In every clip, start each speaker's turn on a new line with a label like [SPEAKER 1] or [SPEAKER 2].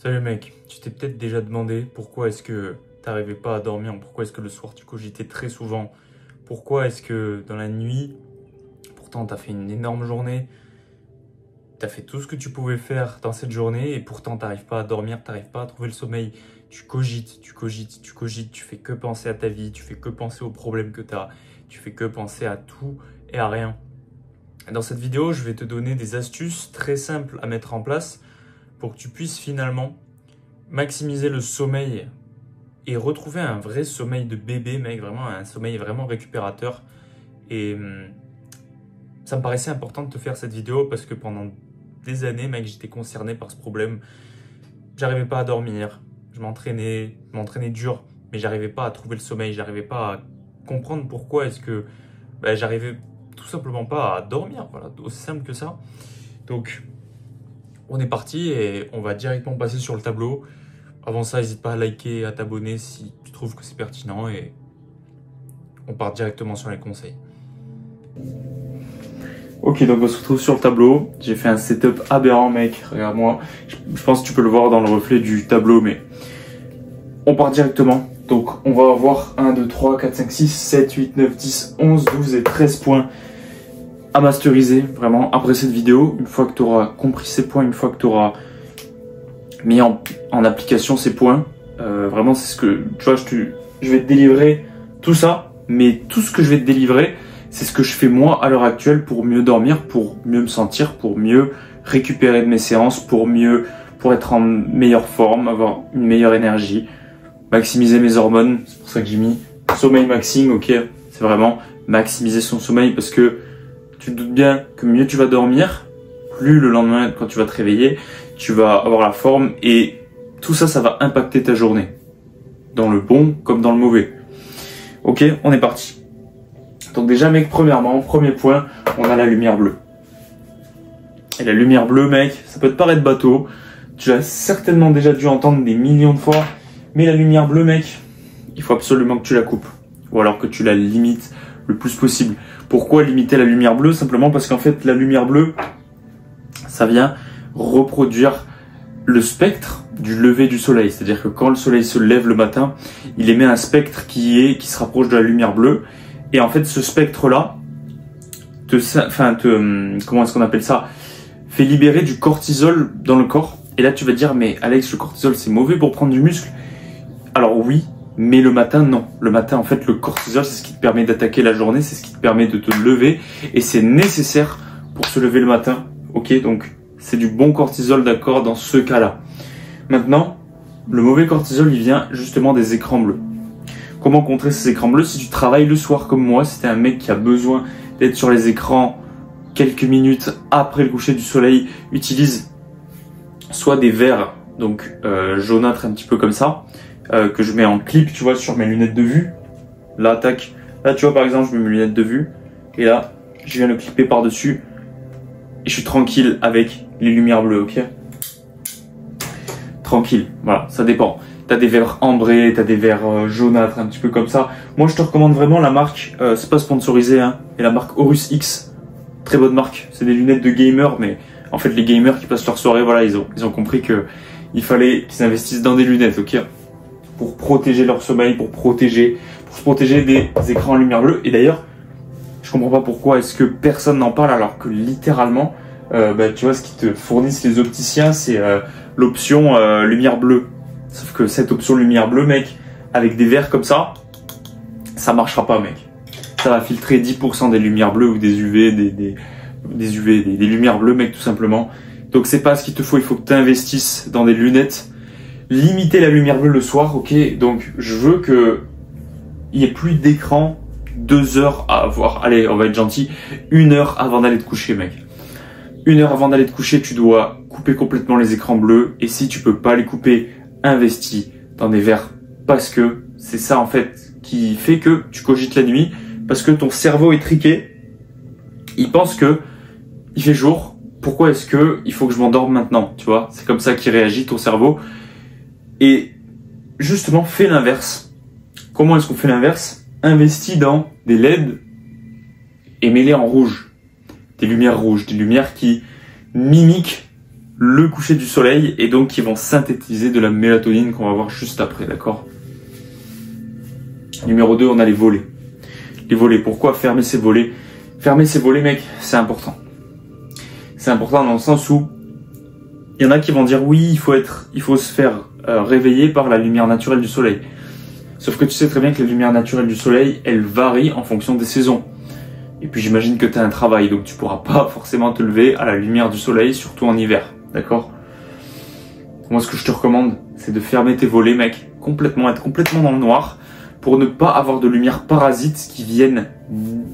[SPEAKER 1] Salut mec, tu t'es peut-être déjà demandé pourquoi est-ce que t'arrivais pas à dormir, pourquoi est-ce que le soir tu cogitais très souvent, pourquoi est-ce que dans la nuit, pourtant t'as fait une énorme journée, t'as fait tout ce que tu pouvais faire dans cette journée et pourtant t'arrives pas à dormir, t'arrives pas à trouver le sommeil, tu cogites, tu cogites, tu cogites, tu fais que penser à ta vie, tu fais que penser aux problèmes que t'as, tu fais que penser à tout et à rien. Dans cette vidéo, je vais te donner des astuces très simples à mettre en place pour que tu puisses finalement maximiser le sommeil et retrouver un vrai sommeil de bébé, mec, vraiment un sommeil vraiment récupérateur. Et ça me paraissait important de te faire cette vidéo parce que pendant des années, mec, j'étais concerné par ce problème. J'arrivais pas à dormir, je m'entraînais dur, mais j'arrivais pas à trouver le sommeil, j'arrivais pas à comprendre pourquoi est-ce que j'arrivais tout simplement pas à dormir, voilà, aussi simple que ça. Donc, on est parti et on va directement passer sur le tableau. Avant ça, n'hésite pas à liker, à t'abonner si tu trouves que c'est pertinent et on part directement sur les conseils. Ok, donc on se retrouve sur le tableau. J'ai fait un setup aberrant, mec. Regarde-moi. Je pense que tu peux le voir dans le reflet du tableau, mais on part directement. Donc, on va avoir 1, 2, 3, 4, 5, 6, 7, 8, 9, 10, 11, 12 et 13 points à masteriser, vraiment, après cette vidéo. Une fois que tu auras compris ces points, une fois que tu auras mis en application ces points, vraiment, c'est ce que, tu vois, je vais te délivrer tout ça, mais tout ce que je vais te délivrer, c'est ce que je fais moi à l'heure actuelle pour mieux dormir, pour mieux me sentir, pour mieux récupérer de mes séances, pour être en meilleure forme, avoir une meilleure énergie, maximiser mes hormones. C'est pour ça que j'ai mis sommeil maxing, ok, c'est vraiment maximiser son sommeil parce que tu te doutes bien que mieux tu vas dormir, plus le lendemain, quand tu vas te réveiller, tu vas avoir la forme et tout ça, ça va impacter ta journée. Dans le bon comme dans le mauvais. Ok, on est parti. Donc déjà, mec, premièrement, premier point, on a la lumière bleue. Et la lumière bleue, mec, ça peut te paraître bateau. Tu as certainement déjà dû entendre des millions de fois. Mais la lumière bleue, mec, il faut absolument que tu la coupes. Ou alors que tu la limites le plus possible. Pourquoi limiter la lumière bleue? Simplement parce qu'en fait, la lumière bleue, ça vient reproduire le spectre du lever du soleil. C'est-à-dire que quand le soleil se lève le matin, il émet un spectre qui se rapproche de la lumière bleue. Et en fait, ce spectre-là, comment est-ce qu'on appelle ça? Fait libérer du cortisol dans le corps. Et là, tu vas te dire, mais Alex, le cortisol, c'est mauvais pour prendre du muscle. Alors oui, mais le matin, non. Le matin, en fait, le cortisol, c'est ce qui te permet d'attaquer la journée, c'est ce qui te permet de te lever. Et c'est nécessaire pour se lever le matin. Ok, donc c'est du bon cortisol, d'accord, dans ce cas-là. Maintenant, le mauvais cortisol, il vient justement des écrans bleus. Comment contrer ces écrans bleus? Si tu travailles le soir comme moi, si t'es un mec qui a besoin d'être sur les écrans quelques minutes après le coucher du soleil, utilise soit des verres, donc jaunâtres un petit peu comme ça, que je mets en clip, tu vois, sur mes lunettes de vue. Là, tac. Là, tu vois, par exemple, je mets mes lunettes de vue. Et là, je viens le clipper par-dessus. Et je suis tranquille avec les lumières bleues, ok? Tranquille, voilà, ça dépend. T'as des verres ambrés, t'as des verres jaunâtres, un petit peu comme ça. Moi, je te recommande vraiment la marque, c'est pas sponsorisé, hein, mais la marque Horus X. Très bonne marque. C'est des lunettes de gamer, mais en fait, les gamers qui passent leur soirée, voilà, ils ont compris que il fallait qu'ils investissent dans des lunettes, ok? Pour protéger leur sommeil, pour se protéger des écrans en lumière bleue. Et d'ailleurs, je comprends pas pourquoi est-ce que personne n'en parle alors que littéralement, tu vois, ce qui te fournissent les opticiens, c'est l'option lumière bleue. Sauf que cette option lumière bleue, mec, avec des verres comme ça marchera pas, mec. Ça va filtrer 10% des lumières bleues ou des UV, des lumières bleues, mec, tout simplement. Donc c'est pas ce qu'il te faut, il faut que tu investisses dans des lunettes. Limiter la lumière bleue le soir, ok. Donc je veux que il y ait plus d'écran 2 heures à avoir. Allez, on va être gentil, 1 heure avant d'aller te coucher, mec. 1 heure avant d'aller te coucher, tu dois couper complètement les écrans bleus. Et si tu peux pas les couper, investis dans des verres. Parce que c'est ça, en fait, qui fait que tu cogites la nuit. Parce que ton cerveau est triqué. Il pense que il fait jour. Pourquoi est-ce que il faut que je m'endorme maintenant? Tu vois, c'est comme ça qu'il réagit, ton cerveau. Et justement, fais l'inverse. Comment est-ce qu'on fait l'inverse? Investis dans des LED et mets-les en rouge. Des lumières rouges, des lumières qui mimiquent le coucher du soleil et donc qui vont synthétiser de la mélatonine qu'on va voir juste après, d'accord? Numéro 2, on a les volets. Les volets, pourquoi fermer ses volets? Fermer ses volets, mec, c'est important. C'est important dans le sens où il y en a qui vont dire oui, il faut se faire réveiller par la lumière naturelle du soleil. Sauf que tu sais très bien que la lumière naturelle du soleil, elle varie en fonction des saisons. Et puis j'imagine que tu as un travail, donc tu pourras pas forcément te lever à la lumière du soleil, surtout en hiver, d'accord? Moi, ce que je te recommande, c'est de fermer tes volets, mec, être complètement dans le noir, pour ne pas avoir de lumière parasite qui viennent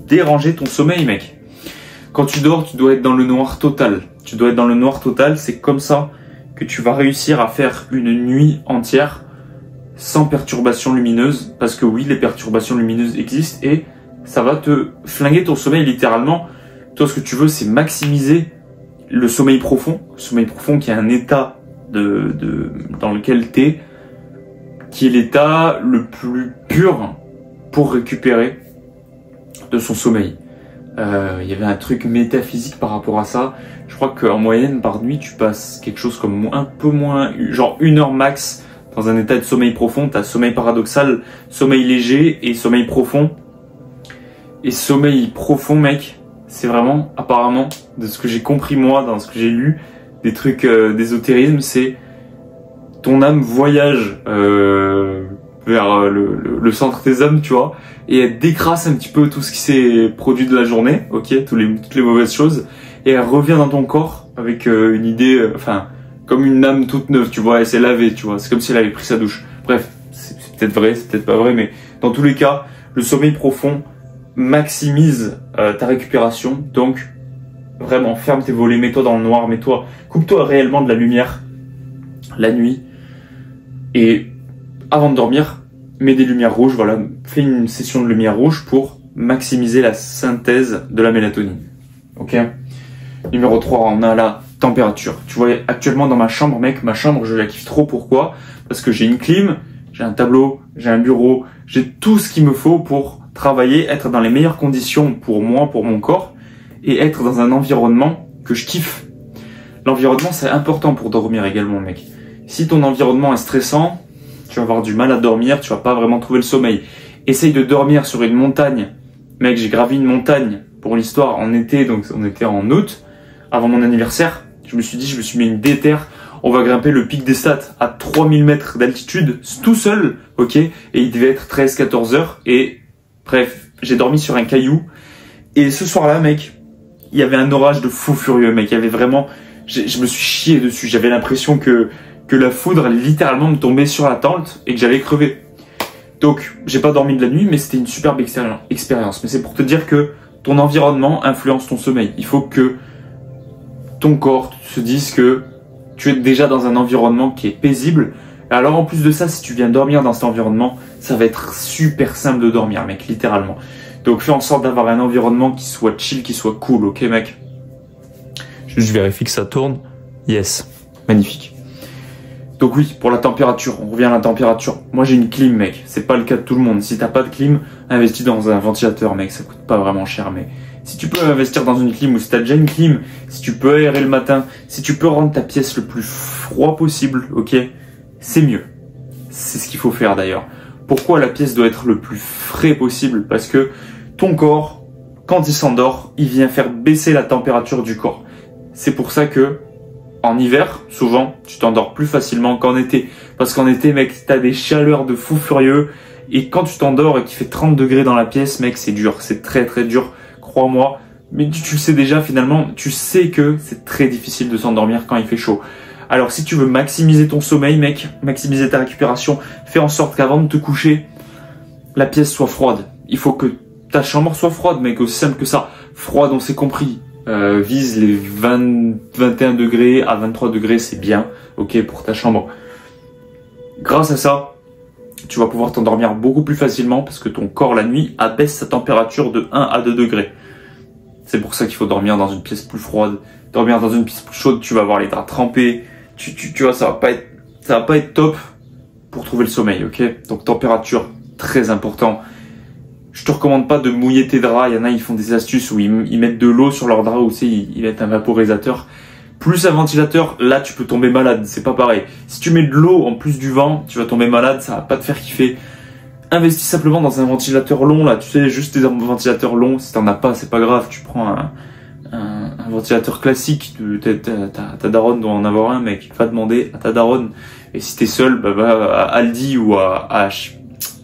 [SPEAKER 1] déranger ton sommeil, mec. Quand tu dors, tu dois être dans le noir total. Tu dois être dans le noir total, c'est comme ça que tu vas réussir à faire une nuit entière sans perturbation lumineuse, parce que oui, les perturbations lumineuses existent et ça va te flinguer ton sommeil littéralement. Toi, ce que tu veux, c'est maximiser le sommeil profond qui est un état dans lequel t'es, qui est l'état le plus pur pour récupérer de son sommeil. Il y avait un truc métaphysique par rapport à ça. Je crois qu'en moyenne, par nuit, tu passes quelque chose comme un peu moins, genre 1 heure max dans un état de sommeil profond. T'as sommeil paradoxal, sommeil léger et sommeil profond. Et sommeil profond, mec, c'est vraiment, apparemment, de ce que j'ai compris moi, dans ce que j'ai lu, des trucs d'ésotérisme, c'est ton âme voyage vers le centre des âmes, tu vois, et elle décrasse un petit peu tout ce qui s'est produit de la journée, ok, toutes les mauvaises choses, et elle revient dans ton corps avec une idée, comme une âme toute neuve, tu vois, elle s'est lavée, tu vois, c'est comme si elle avait pris sa douche. Bref, c'est peut-être vrai, c'est peut-être pas vrai, mais dans tous les cas, le sommeil profond maximise ta récupération, donc vraiment ferme tes volets, mets-toi dans le noir, coupe-toi réellement de la lumière la nuit, et avant de dormir, mets des lumières rouges, voilà, fais une session de lumière rouge pour maximiser la synthèse de la mélatonine. Ok. Numéro 3, on a la température. Tu vois, actuellement dans ma chambre, mec, je la kiffe trop. Pourquoi? Parce que j'ai une clim, j'ai un tableau, j'ai un bureau, j'ai tout ce qu'il me faut pour travailler, être dans les meilleures conditions pour moi, pour mon corps, et être dans un environnement que je kiffe. L'environnement, c'est important pour dormir également, mec. Si ton environnement est stressant, tu vas avoir du mal à dormir, tu vas pas vraiment trouver le sommeil. Essaye de dormir sur une montagne. Mec, j'ai gravi une montagne pour l'histoire en été, donc on était en août, avant mon anniversaire. Je me suis mis une déterre, on va grimper le pic des Stats à 3000 mètres d'altitude, tout seul, ok? Et il devait être 13-14 heures, et bref, j'ai dormi sur un caillou. Et ce soir-là, mec, il y avait un orage de fou furieux, mec. Il y avait vraiment, je me suis chié dessus. J'avais l'impression que la foudre allait littéralement me tomber sur la tente et que j'allais crever. Donc, j'ai pas dormi de la nuit, mais c'était une superbe expérience. Mais c'est pour te dire que ton environnement influence ton sommeil. Il faut que ton corps se dise que tu es déjà dans un environnement qui est paisible. Alors, en plus de ça, si tu viens dormir dans cet environnement, ça va être super simple de dormir, mec, littéralement. Donc, fais en sorte d'avoir un environnement qui soit chill, qui soit cool, ok, mec? Je vérifie que ça tourne. Yes. Magnifique. Donc oui, pour la température, on revient à la température. Moi j'ai une clim, mec, c'est pas le cas de tout le monde. Si t'as pas de clim, investis dans un ventilateur, mec, ça coûte pas vraiment cher. Mais si tu peux investir dans une clim, ou si t'as déjà une clim, si tu peux aérer le matin, si tu peux rendre ta pièce le plus froid possible, ok, c'est mieux. C'est ce qu'il faut faire d'ailleurs. Pourquoi la pièce doit être le plus frais possible? Parce que ton corps, quand il s'endort, il vient faire baisser la température du corps. C'est pour ça que en hiver, souvent, tu t'endors plus facilement qu'en été. Parce qu'en été, mec, t'as des chaleurs de fou furieux. Et quand tu t'endors et qu'il fait 30 degrés dans la pièce, mec, c'est dur. C'est très très dur, crois-moi. Mais tu le sais déjà, finalement, tu sais que c'est très difficile de s'endormir quand il fait chaud. Alors, si tu veux maximiser ton sommeil, mec, maximiser ta récupération, fais en sorte qu'avant de te coucher, la pièce soit froide. Il faut que ta chambre soit froide, mec, aussi simple que ça. Froide, on s'est compris. Vise les 21 degrés à 23 degrés, c'est bien, ok, pour ta chambre. Grâce à ça, tu vas pouvoir t'endormir beaucoup plus facilement parce que ton corps la nuit abaisse sa température de 1 à 2 degrés. C'est pour ça qu'il faut dormir dans une pièce plus froide. Dormir dans une pièce plus chaude, tu vas avoir les draps trempés. Tu vois, ça va pas être top pour trouver le sommeil, ok? Donc température, très important. Je te recommande pas de mouiller tes draps. Il y en a, ils font des astuces où ils mettent de l'eau sur leurs draps, ou tu sais, ils mettent un vaporisateur. plus un ventilateur, là tu peux tomber malade, c'est pas pareil. Si tu mets de l'eau en plus du vent, tu vas tomber malade, ça va pas te faire kiffer. Investis simplement dans un ventilateur long, là, tu sais, juste des ventilateurs longs, si t'en as pas, c'est pas grave, tu prends un ventilateur classique, ta daronne doit en avoir un, mec, va demander à ta daronne. Et si t'es seul, bah, va à Aldi ou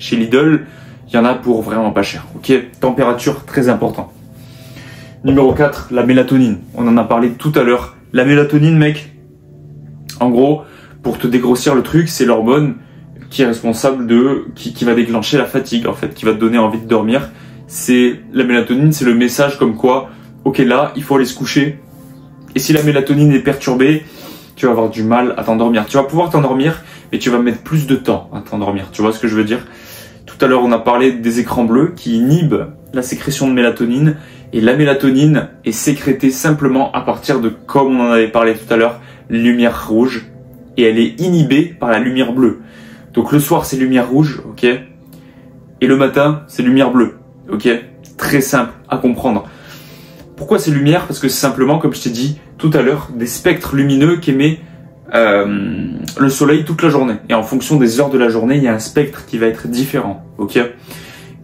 [SPEAKER 1] chez Lidl, il y en a pour vraiment pas cher, ok? Température, très important. Numéro 4, la mélatonine. On en a parlé tout à l'heure. La mélatonine, mec, en gros, pour te dégrossir le truc, c'est l'hormone qui est responsable qui va déclencher la fatigue, en fait, qui va te donner envie de dormir. La mélatonine, c'est le message comme quoi, ok, là, il faut aller se coucher. Et si la mélatonine est perturbée, tu vas avoir du mal à t'endormir. Tu vas pouvoir t'endormir, mais tu vas mettre plus de temps à t'endormir. Tu vois ce que je veux dire? Tout à l'heure, on a parlé des écrans bleus qui inhibent la sécrétion de mélatonine. Et la mélatonine est sécrétée simplement à partir de, comme on en avait parlé tout à l'heure, lumière rouge. Et elle est inhibée par la lumière bleue. Donc le soir, c'est lumière rouge, ok? Et le matin, c'est lumière bleue, ok? Très simple à comprendre. Pourquoi c'est lumière? Parce que c'est simplement, comme je t'ai dit tout à l'heure, des spectres lumineux qu'émet le soleil toute la journée. Et en fonction des heures de la journée, il y a un spectre qui va être différent, ok?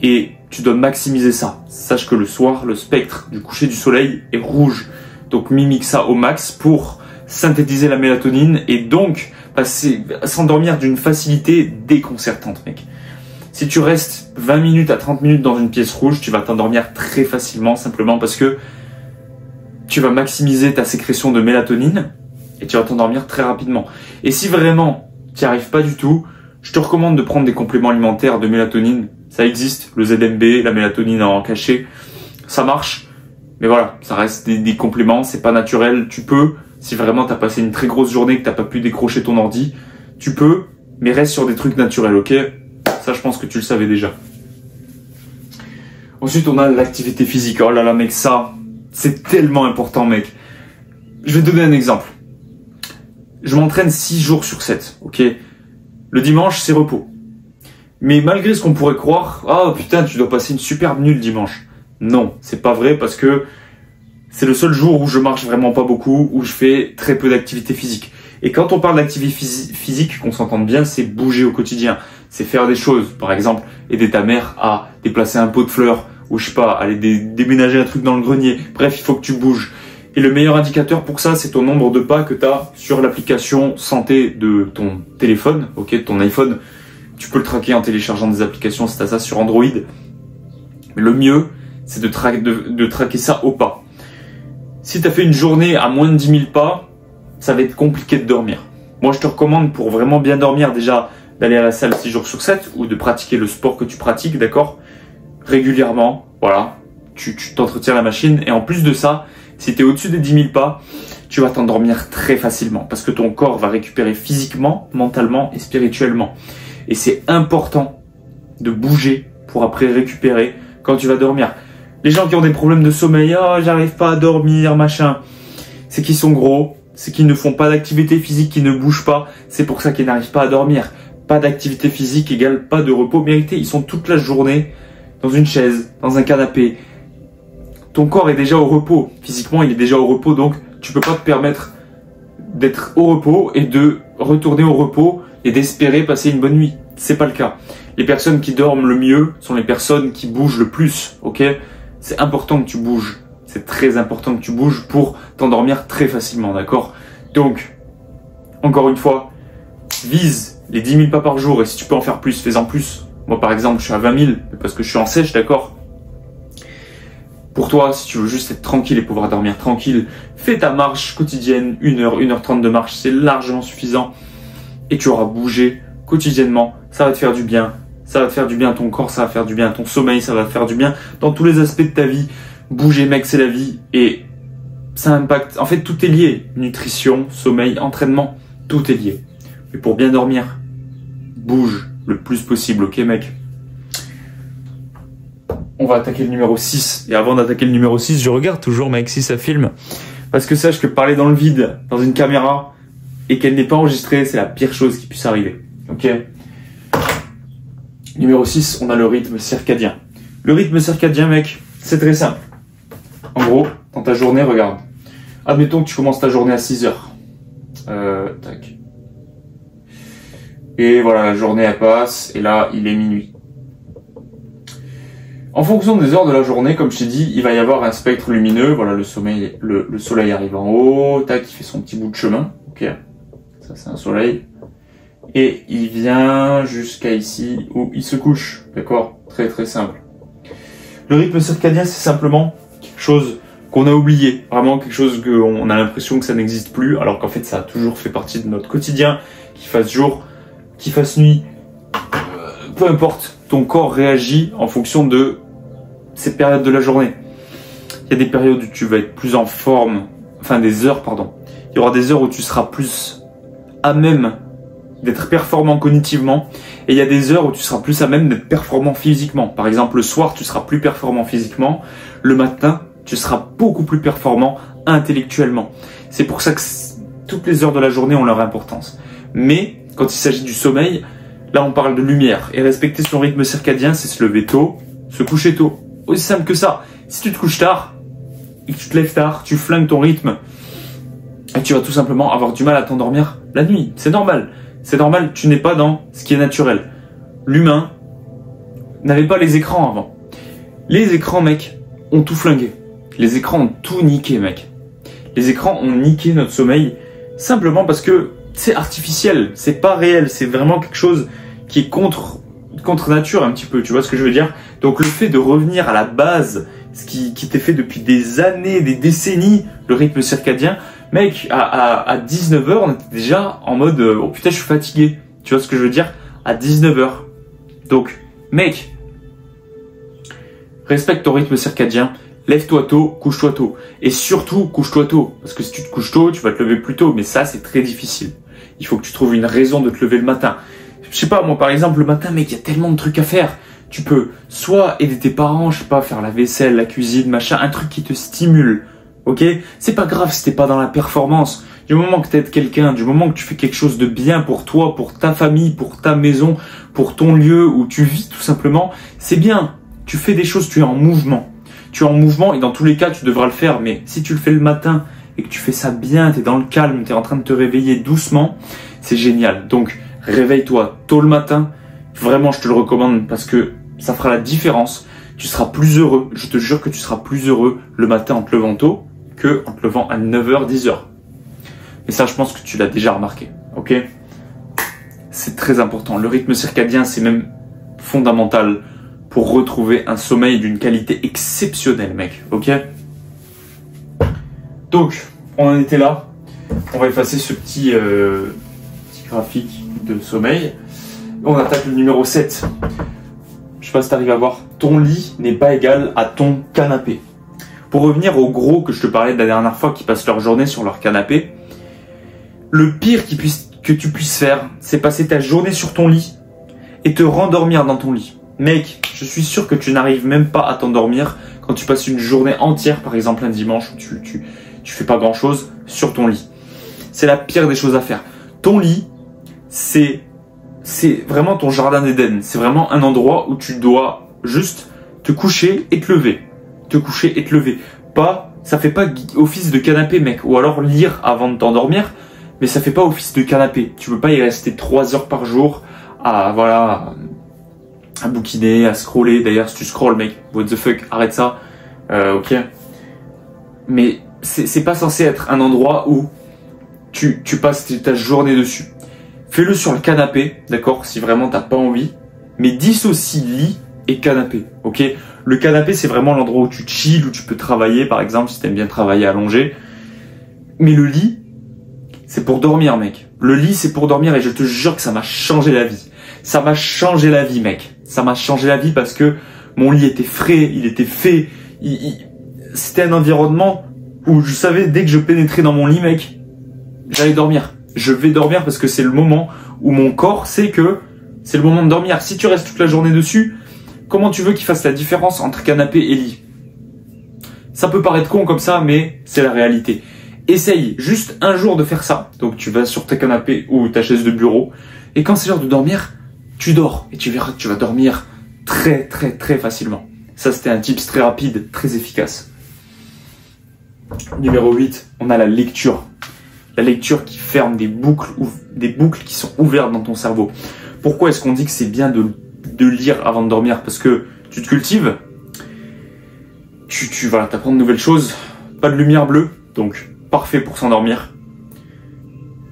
[SPEAKER 1] Et tu dois maximiser ça. Sache que le soir, le spectre du coucher du soleil est rouge. Donc mimique ça au max pour synthétiser la mélatonine et donc s'endormir d'une facilité déconcertante, mec. Si tu restes 20 minutes à 30 minutes dans une pièce rouge, tu vas t'endormir très facilement, simplement parce que tu vas maximiser ta sécrétion de mélatonine et tu vas t'endormir très rapidement. Et si vraiment tu n'y arrives pas du tout, je te recommande de prendre des compléments alimentaires de mélatonine. Ça existe, le ZMB, la mélatonine en cachet, ça marche. Mais voilà, ça reste des compléments, c'est pas naturel. Tu peux, si vraiment t'as passé une très grosse journée, que t'as pas pu décrocher ton ordi, tu peux, mais reste sur des trucs naturels, ok? Ça, je pense que tu le savais déjà. Ensuite, on a l'activité physique. Oh là là, mec, ça, c'est tellement important, mec. Je vais te donner un exemple. Je m'entraîne 6 jours sur 7, ok? Le dimanche, c'est repos. Mais malgré ce qu'on pourrait croire, ah putain, tu dois passer une superbe nuit le dimanche. Non, c'est pas vrai parce que c'est le seul jour où je marche vraiment pas beaucoup, où je fais très peu d'activité physique. Et quand on parle d'activité physique, qu'on s'entende bien, c'est bouger au quotidien. C'est faire des choses. Par exemple, aider ta mère à déplacer un pot de fleurs, ou je sais pas, aller déménager un truc dans le grenier. Bref, il faut que tu bouges. Et le meilleur indicateur pour ça, c'est ton nombre de pas que tu as sur l'application santé de ton téléphone, ok, de ton iPhone. Tu peux le traquer en téléchargeant des applications si tu as ça sur Android. Mais le mieux, c'est de traquer ça au pas. Si tu as fait une journée à moins de 10 000 pas, ça va être compliqué de dormir. Moi, je te recommande pour vraiment bien dormir déjà d'aller à la salle 6 jours sur 7 ou de pratiquer le sport que tu pratiques, d'accord? Régulièrement, voilà. Tu t'entretiens la machine et en plus de ça, si tu es au-dessus des 10 000 pas, tu vas t'endormir très facilement parce que ton corps va récupérer physiquement, mentalement et spirituellement. Et c'est important de bouger pour après récupérer quand tu vas dormir. Les gens qui ont des problèmes de sommeil, oh, j'arrive pas à dormir, machin, c'est qu'ils sont gros, c'est qu'ils ne font pas d'activité physique, qu'ils ne bougent pas, c'est pour ça qu'ils n'arrivent pas à dormir. Pas d'activité physique égale pas de repos mérité. Ils sont toute la journée dans une chaise, dans un canapé. Ton corps est déjà au repos. Physiquement, il est déjà au repos, donc tu peux pas te permettre d'être au repos et de retourner au repos et d'espérer passer une bonne nuit. C'est pas le cas. Les personnes qui dorment le mieux sont les personnes qui bougent le plus, ok? C'est important que tu bouges. C'est très important que tu bouges pour t'endormir très facilement, d'accord? Donc, encore une fois, vise les 10 000 pas par jour et si tu peux en faire plus, fais-en plus. Moi, par exemple, je suis à 20 000 parce que je suis en sèche, d'accord? Pour toi, si tu veux juste être tranquille et pouvoir dormir tranquille, fais ta marche quotidienne, 1h, 1h30 de marche, c'est largement suffisant. Et tu auras bougé quotidiennement, ça va te faire du bien. Ça va te faire du bien à ton corps, ça va faire du bien à ton sommeil, ça va te faire du bien dans tous les aspects de ta vie. Bouger, mec, c'est la vie et ça impacte. En fait, tout est lié. Nutrition, sommeil, entraînement, tout est lié. Mais pour bien dormir, bouge le plus possible, ok, mec? On va attaquer le numéro 6. Et avant d'attaquer le numéro 6, je regarde toujours, mec, si ça filme. Parce que sache que parler dans le vide, dans une caméra, et qu'elle n'est pas enregistrée, c'est la pire chose qui puisse arriver. Ok? Numéro 6, on a le rythme circadien. Le rythme circadien, mec, c'est très simple. En gros, dans ta journée, regarde. Admettons que tu commences ta journée à 6 heures. Tac. Et voilà, la journée elle passe, et là, il est minuit. En fonction des heures de la journée, comme je t'ai dit, il va y avoir un spectre lumineux. Voilà, le soleil arrive en haut, tac, il fait son petit bout de chemin. Ok, ça c'est un soleil. Et il vient jusqu'à ici où il se couche. D'accord? Très très simple. Le rythme circadien, c'est simplement quelque chose qu'on a oublié. Vraiment quelque chose qu'on a l'impression que ça n'existe plus, alors qu'en fait ça a toujours fait partie de notre quotidien. Qu'il fasse jour, qu'il fasse nuit, peu importe, ton corps réagit en fonction de ces périodes de la journée. Il y a des périodes où tu vas être plus en forme, enfin des heures, pardon. Il y aura des heures où tu seras plus à même d'être performant cognitivement, et il y a des heures où tu seras plus à même d'être performant physiquement. Par exemple, le soir, tu seras plus performant physiquement, le matin, tu seras beaucoup plus performant intellectuellement. C'est pour ça que toutes les heures de la journée ont leur importance. Mais quand il s'agit du sommeil, là on parle de lumière, et respecter son rythme circadien, c'est se lever tôt, se coucher tôt. Aussi simple que ça. Si tu te couches tard, et que tu te lèves tard, tu flingues ton rythme, et tu vas tout simplement avoir du mal à t'endormir la nuit. C'est normal. C'est normal, tu n'es pas dans ce qui est naturel. L'humain n'avait pas les écrans avant. Les écrans, mec, ont tout flingué. Les écrans ont tout niqué, mec. Les écrans ont niqué notre sommeil simplement parce que c'est artificiel, c'est pas réel, c'est vraiment quelque chose qui est contre nature un petit peu, tu vois ce que je veux dire? Donc le fait de revenir à la base, ce qui t'est fait depuis des années, des décennies, le rythme circadien, mec, à 19h, on était déjà en mode oh putain, je suis fatigué. Tu vois ce que je veux dire? À 19h. Donc, mec, respecte ton rythme circadien, lève-toi tôt, couche-toi tôt. Et surtout, couche-toi tôt. Parce que si tu te couches tôt, tu vas te lever plus tôt. Mais ça, c'est très difficile. Il faut que tu trouves une raison de te lever le matin. Je sais pas, moi par exemple, le matin, mec, il y a tellement de trucs à faire. Tu peux soit aider tes parents, je sais pas, faire la vaisselle, la cuisine, machin, un truc qui te stimule. Ok? C'est pas grave si t'es pas dans la performance. Du moment que t'aides quelqu'un, du moment que tu fais quelque chose de bien pour toi, pour ta famille, pour ta maison, pour ton lieu où tu vis tout simplement, c'est bien. Tu fais des choses, tu es en mouvement. Tu es en mouvement et dans tous les cas, tu devras le faire. Mais si tu le fais le matin et que tu fais ça bien, t'es dans le calme, t'es en train de te réveiller doucement, c'est génial. Donc, réveille-toi tôt le matin. Vraiment, je te le recommande parce que ça fera la différence. Tu seras plus heureux. Je te jure que tu seras plus heureux le matin en te levant tôt que en te levant à 9h, 10h. Et ça, je pense que tu l'as déjà remarqué. Ok? C'est très important. Le rythme circadien, c'est même fondamental pour retrouver un sommeil d'une qualité exceptionnelle, mec. Ok? Donc, on en était là. On va effacer ce petit graphique de sommeil. On attaque le numéro 7. Je sais pas si tu arrives à voir. Ton lit n'est pas égal à ton canapé. Pour revenir aux gros que je te parlais de la dernière fois qui passent leur journée sur leur canapé, le pire que tu puisses faire, c'est passer ta journée sur ton lit et te rendormir dans ton lit. Mec, je suis sûr que tu n'arrives même pas à t'endormir quand tu passes une journée entière, par exemple un dimanche où tu fais pas grand chose sur ton lit. C'est la pire des choses à faire. Ton lit, c'est vraiment ton jardin d'Éden. C'est vraiment un endroit où tu dois juste te coucher et te lever. Te coucher et te lever. Ça fait pas office de canapé, mec. Ou alors lire avant de t'endormir, mais ça fait pas office de canapé. Tu peux pas y rester 3 heures par jour à bouquiner, à scroller. D'ailleurs, si tu scrolles, mec, what the fuck, arrête ça. Ok. Mais c'est pas censé être un endroit où tu passes ta journée dessus. Fais-le sur le canapé, d'accord, si vraiment t'as pas envie. Mais dissocie lit et canapé, ok? Le canapé, c'est vraiment l'endroit où tu chill, où tu peux travailler, par exemple, si t'aimes bien travailler allongé. Mais le lit, c'est pour dormir, mec. Le lit, c'est pour dormir et je te jure que ça m'a changé la vie. Ça m'a changé la vie, mec. Ça m'a changé la vie parce que mon lit était frais, il était fait. C'était un environnement où je savais, dès que je pénétrais dans mon lit, mec, j'allais dormir. Je vais dormir parce que c'est le moment où mon corps sait que c'est le moment de dormir. Si tu restes toute la journée dessus, comment tu veux qu'il fasse la différence entre canapé et lit? Ça peut paraître con comme ça, mais c'est la réalité. Essaye juste un jour de faire ça. Donc tu vas sur ta canapé ou ta chaise de bureau. Et quand c'est l'heure de dormir, tu dors. Et tu verras que tu vas dormir très très très facilement. Ça, c'était un tips très rapide, très efficace. Numéro 8, on a la lecture. La lecture qui ferme des boucles qui sont ouvertes dans ton cerveau. Pourquoi est-ce qu'on dit que c'est bien de lire avant de dormir? Parce que tu te cultives, tu vas t'apprendre de nouvelles choses, pas de lumière bleue, donc parfait pour s'endormir.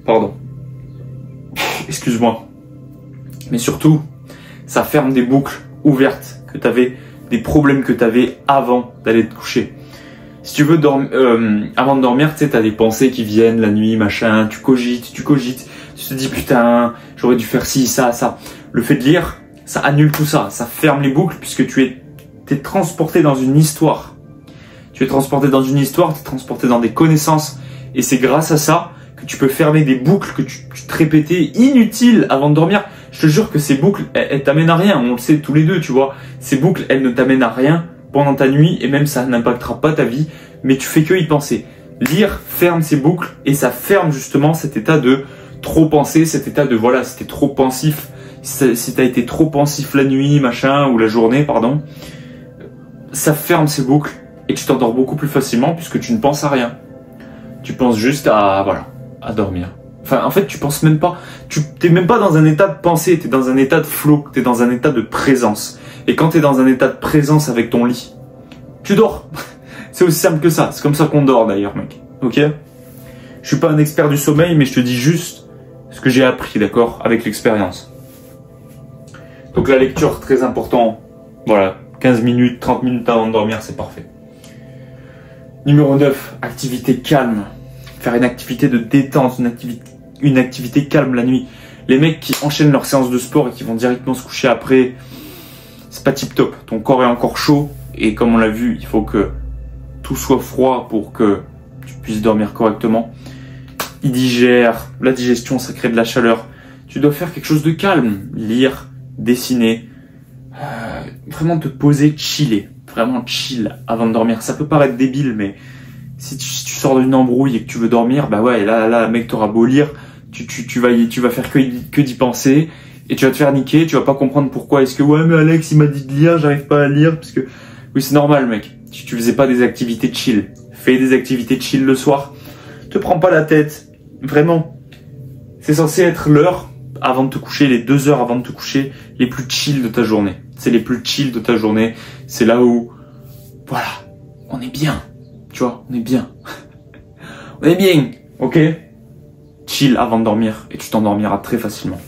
[SPEAKER 1] Pardon. Excuse-moi. Mais surtout, ça ferme des boucles ouvertes que tu avais, des problèmes que tu avais avant d'aller te coucher. Si tu veux dormir, avant de dormir, tu sais, t'as des pensées qui viennent la nuit, machin, tu cogites, tu te dis putain, j'aurais dû faire ci, ça, ça. Le fait de lire, ça annule tout ça, ça ferme les boucles puisque t'es transporté dans une histoire. Tu es transporté dans une histoire, tu es transporté dans des connaissances et c'est grâce à ça que tu peux fermer des boucles que tu te répétais inutiles avant de dormir. Je te jure que ces boucles, elles t'amènent à rien, on le sait tous les deux, tu vois. Ces boucles, elles ne t'amènent à rien pendant ta nuit et même ça n'impactera pas ta vie, mais tu fais que y penser. Lire ferme ces boucles et ça ferme justement cet état de trop penser, cet état de voilà, c'était trop pensif, si t'as été trop pensif la nuit, machin, ou la journée, pardon, ça ferme ces boucles et tu t'endors beaucoup plus facilement puisque tu ne penses à rien. Tu penses juste à, voilà, à dormir. Enfin, en fait, tu penses même pas, t'es même pas dans un état de pensée, t'es dans un état de flow, t'es dans un état de présence. Et quand t'es dans un état de présence avec ton lit, tu dors. C'est aussi simple que ça. C'est comme ça qu'on dort d'ailleurs, mec. Ok? Je suis pas un expert du sommeil, mais je te dis juste ce que j'ai appris, d'accord? Avec l'expérience. Donc la lecture, très important. Voilà. 15 minutes, 30 minutes avant de dormir, c'est parfait. Numéro 9, activité calme. Faire une activité de détente, une activité calme la nuit. Les mecs qui enchaînent leur séance de sport et qui vont directement se coucher après, c'est pas tip top. Ton corps est encore chaud et comme on l'a vu, il faut que tout soit froid pour que tu puisses dormir correctement. Il digère, la digestion ça crée de la chaleur. Tu dois faire quelque chose de calme, lire, dessiner, vraiment te poser, chiller, vraiment chill avant de dormir. Ça peut paraître débile mais si tu sors d'une embrouille et que tu veux dormir, bah ouais, là mec, t'auras beau lire, tu vas faire que d'y penser et tu vas te faire niquer, tu vas pas comprendre pourquoi. Est-ce que ouais mais Alex il m'a dit de lire, j'arrive pas à lire parce que oui c'est normal mec. Tu faisais pas des activités chill, fais des activités chill le soir. Te prends pas la tête, vraiment. C'est censé être l'heure avant de te coucher, les 2 heures avant de te coucher, les plus chill de ta journée. C'est les plus chill de ta journée. C'est là où, voilà, on est bien. Tu vois, on est bien. On est bien, ok? Chill avant de dormir et tu t'endormiras très facilement.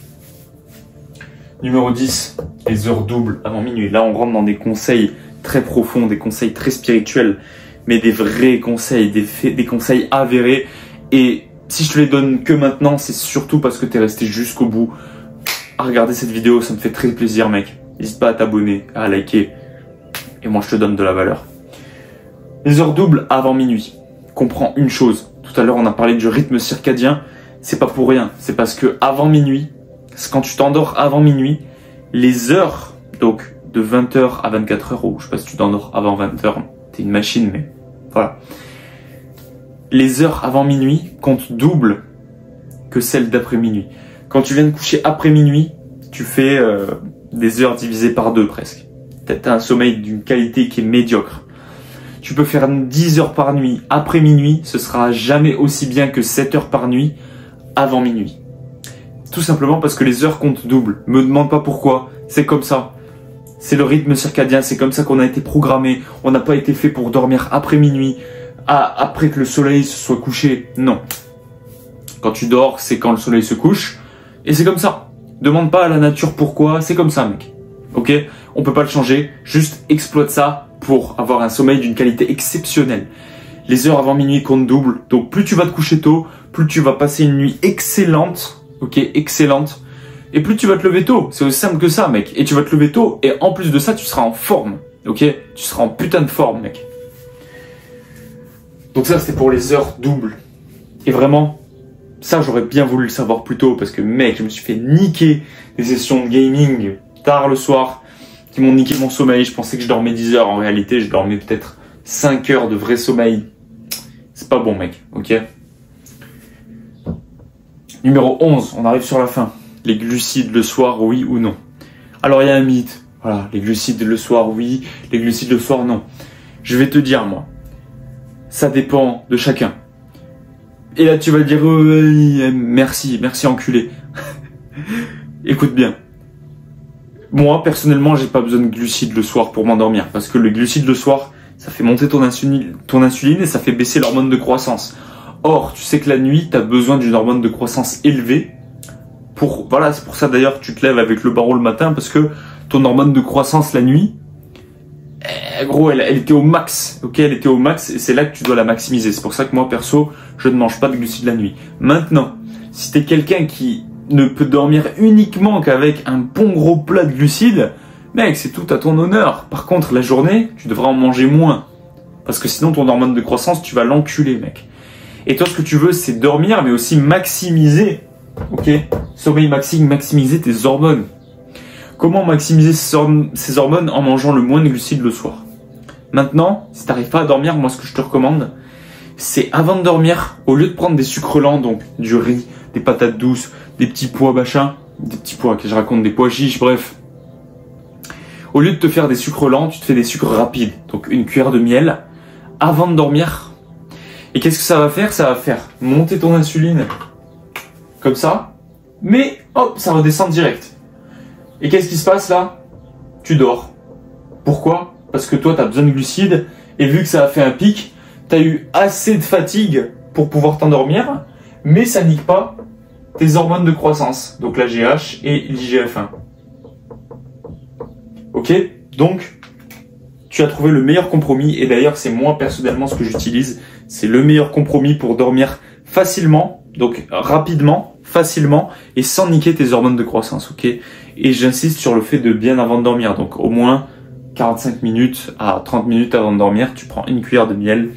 [SPEAKER 1] Numéro 10, les heures doubles avant minuit. Là, on rentre dans des conseils très profonds, des conseils très spirituels, mais des vrais conseils, des conseils avérés. Et si je te les donne que maintenant, c'est surtout parce que tu es resté jusqu'au bout à regarder cette vidéo. Ça me fait très plaisir, mec. N'hésite pas à t'abonner, à liker. Et moi, je te donne de la valeur. Les heures doubles avant minuit. Comprends une chose. Tout à l'heure, on a parlé du rythme circadien. C'est pas pour rien. C'est parce que avant minuit, quand tu t'endors avant minuit, les heures, donc de 20h à 24h, ou je sais pas si tu t'endors avant 20h, t'es une machine, mais voilà. Les heures avant minuit comptent double que celles d'après minuit. Quand tu viens de coucher après minuit, tu fais des heures divisées par 2 presque. T'as un sommeil d'une qualité qui est médiocre. Tu peux faire 10 heures par nuit après minuit, ce sera jamais aussi bien que 7 heures par nuit avant minuit. Tout simplement parce que les heures comptent double. Me demande pas pourquoi, c'est comme ça. C'est le rythme circadien, c'est comme ça qu'on a été programmé. On n'a pas été fait pour dormir après minuit, après que le soleil se soit couché. Non. Quand tu dors, c'est quand le soleil se couche. Et c'est comme ça. Demande pas à la nature pourquoi, c'est comme ça, mec. Ok? On peut pas le changer, juste exploite ça pour avoir un sommeil d'une qualité exceptionnelle. Les heures avant minuit comptent double, donc plus tu vas te coucher tôt, plus tu vas passer une nuit excellente, ok, excellente, et plus tu vas te lever tôt. C'est aussi simple que ça, mec. Et tu vas te lever tôt, et en plus de ça, tu seras en forme, ok? Tu seras en putain de forme, mec. Donc ça, c'était pour les heures doubles. Et vraiment, ça, j'aurais bien voulu le savoir plus tôt, parce que, mec, je me suis fait niquer des sessions de gaming tard le soir, qui m'ont niqué mon sommeil. Je pensais que je dormais 10 heures. En réalité, je dormais peut-être 5 heures de vrai sommeil. C'est pas bon, mec. Ok? Numéro 11. On arrive sur la fin. Les glucides le soir, oui ou non? Alors, il y a un mythe. Voilà. Les glucides le soir, oui. Les glucides le soir, non. Je vais te dire, moi. Ça dépend de chacun. Et là, tu vas dire merci, merci enculé. Écoute bien. Moi, personnellement, j'ai pas besoin de glucides le soir pour m'endormir. Parce que le glucide le soir, ça fait monter ton insuline et ça fait baisser l'hormone de croissance. Or, tu sais que la nuit, tu as besoin d'une hormone de croissance élevée. Voilà, c'est pour ça d'ailleurs que tu te lèves avec le barreau le matin. Parce que ton hormone de croissance la nuit, gros, elle était au max. Ok, elle était au max et c'est là que tu dois la maximiser. C'est pour ça que moi, perso, je ne mange pas de glucides la nuit. Maintenant, si t'es quelqu'un qui ne peut dormir uniquement qu'avec un bon gros plat de glucides, mec, c'est tout à ton honneur. Par contre, la journée, tu devras en manger moins. Parce que sinon, ton hormone de croissance, tu vas l'enculer, mec. Et toi, ce que tu veux, c'est dormir, mais aussi maximiser. Ok? Sommeil maximiser tes hormones. Comment maximiser ces hormones en mangeant le moins de glucides le soir? Maintenant, si t'arrives pas à dormir, moi, ce que je te recommande, c'est avant de dormir, au lieu de prendre des sucres lents, donc du riz, des patates douces, des petits pois machin, des petits pois, que je raconte, des pois chiches, bref. Au lieu de te faire des sucres lents, tu te fais des sucres rapides. Donc une cuillère de miel avant de dormir. Et qu'est-ce que ça va faire? Ça va faire monter ton insuline comme ça, mais hop, ça redescend direct. Et qu'est-ce qui se passe là? Tu dors. Pourquoi? Parce que toi, tu as besoin de glucides et vu que ça a fait un pic, tu as eu assez de fatigue pour pouvoir t'endormir, mais ça nique pas tes hormones de croissance, donc la GH et l'IGF-1. Ok? Donc, tu as trouvé le meilleur compromis, et d'ailleurs, c'est moi personnellement ce que j'utilise. C'est le meilleur compromis pour dormir facilement, donc rapidement, facilement, et sans niquer tes hormones de croissance, ok? Et j'insiste sur le fait de bien avant de dormir, donc au moins 45 minutes à 30 minutes avant de dormir, tu prends une cuillère de miel,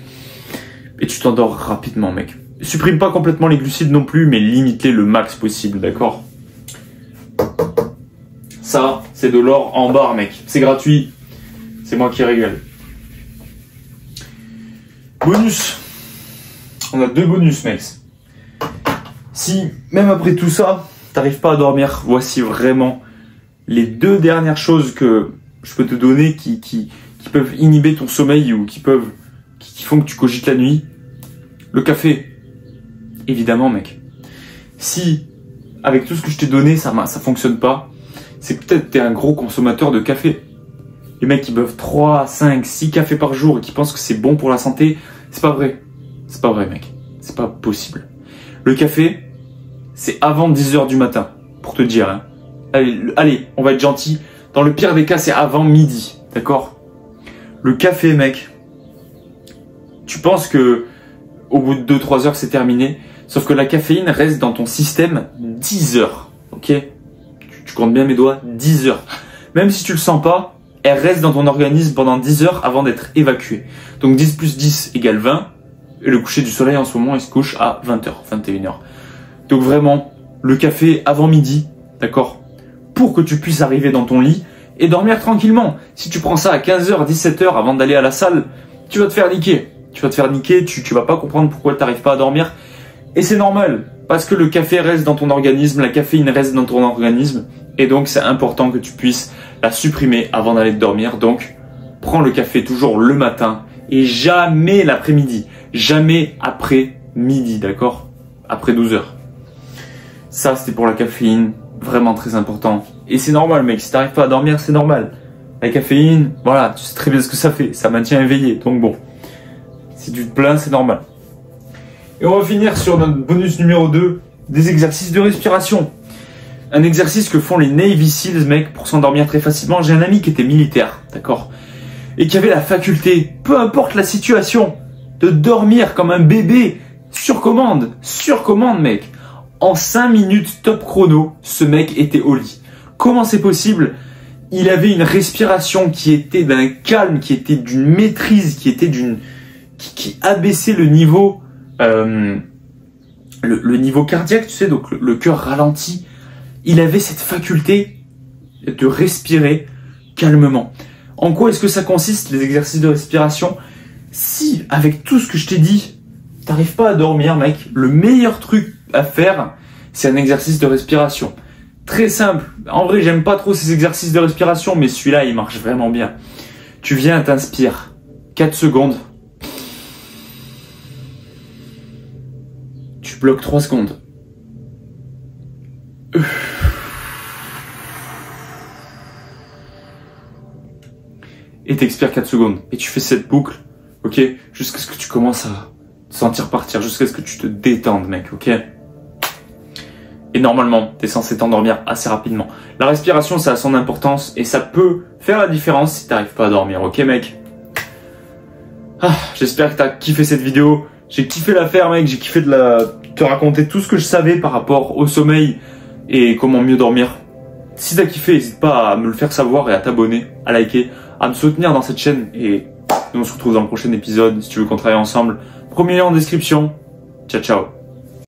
[SPEAKER 1] et tu t'endors rapidement, mec. Supprime pas complètement les glucides non plus, mais limite-les le max possible, d'accord? Ça, c'est de l'or en barre, mec. C'est gratuit. C'est moi qui régale. Bonus. On a 2 bonus, mec. Si, même après tout ça, t'arrives pas à dormir, voici vraiment les 2 dernières choses que je peux te donner qui peuvent inhiber ton sommeil ou qui font que tu cogites la nuit. Le café. Évidemment, mec. Si, avec tout ce que je t'ai donné, ça fonctionne pas, c'est peut-être que t'es un gros consommateur de café. Les mecs qui boivent 3, 5, 6 cafés par jour et qui pensent que c'est bon pour la santé, c'est pas vrai. C'est pas vrai, mec. C'est pas possible. Le café, c'est avant 10h du matin, pour te dire. Hein. Allez, on va être gentil. Dans le pire des cas, c'est avant midi, d'accord? Le café, mec, tu penses que au bout de 2-3 heures, c'est terminé. Sauf que la caféine reste dans ton système 10 heures, ok? Tu comptes bien mes doigts, 10 heures. Même si tu le sens pas, elle reste dans ton organisme pendant 10 heures avant d'être évacuée. Donc 10 plus 10 égale 20. Et le coucher du soleil en ce moment, il se couche à 20h, 21h. Donc vraiment, le café avant midi, d'accord? Pour que tu puisses arriver dans ton lit et dormir tranquillement. Si tu prends ça à 15h, 17h avant d'aller à la salle, tu vas te faire niquer. Tu vas pas comprendre pourquoi tu n'arrives pas à dormir. Et c'est normal, parce que le café reste dans ton organisme, la caféine reste dans ton organisme. Et donc c'est important que tu puisses la supprimer avant d'aller te dormir. Donc prends le café toujours le matin et jamais l'après-midi. Jamais après midi, d'accord? Après 12 heures. Ça, c'était pour la caféine. Vraiment très important. Et c'est normal, mec. Si t'arrives pas à dormir, c'est normal. La caféine, voilà, tu sais très bien ce que ça fait. Ça maintient éveillé. Donc bon. Si tu te plains, c'est normal. Et on va finir sur notre bonus numéro 2. Des exercices de respiration. Un exercice que font les Navy Seals, mec, pour s'endormir très facilement. J'ai un ami qui était militaire, d'accord? Et qui avait la faculté, peu importe la situation, de dormir comme un bébé sur commande. Sur commande, mec. En 5 minutes top chrono, ce mec était au lit. Comment c'est possible? Il avait une respiration qui était d'un calme, qui était d'une maîtrise, qui abaissait le niveau, le niveau cardiaque, tu sais, donc le cœur ralenti. Il avait cette faculté de respirer calmement. En quoi est-ce que ça consiste, les exercices de respiration? Si, avec tout ce que je t'ai dit, t'arrives pas à dormir, mec, le meilleur truc à faire, c'est un exercice de respiration. Très simple. En vrai, j'aime pas trop ces exercices de respiration, mais celui-là, il marche vraiment bien. Tu viens, t'inspires. 4 secondes. bloques 3 secondes. Et t'expires 4 secondes. Et tu fais cette boucle, ok, jusqu'à ce que tu commences à te sentir partir, jusqu'à ce que tu te détendes, mec, ok. Et normalement, t'es censé t'endormir assez rapidement. La respiration, ça a son importance et ça peut faire la différence si t'arrives pas à dormir, ok, mec. J'espère que t'as kiffé cette vidéo. J'ai kiffé la faire, mec. J'ai kiffé te raconter tout ce que je savais par rapport au sommeil et comment mieux dormir. Si t'as kiffé, n'hésite pas à me le faire savoir et à t'abonner, à liker, à me soutenir dans cette chaîne. Et nous, on se retrouve dans le prochain épisode. Si tu veux qu'on travaille ensemble, premier lien en description. Ciao, ciao.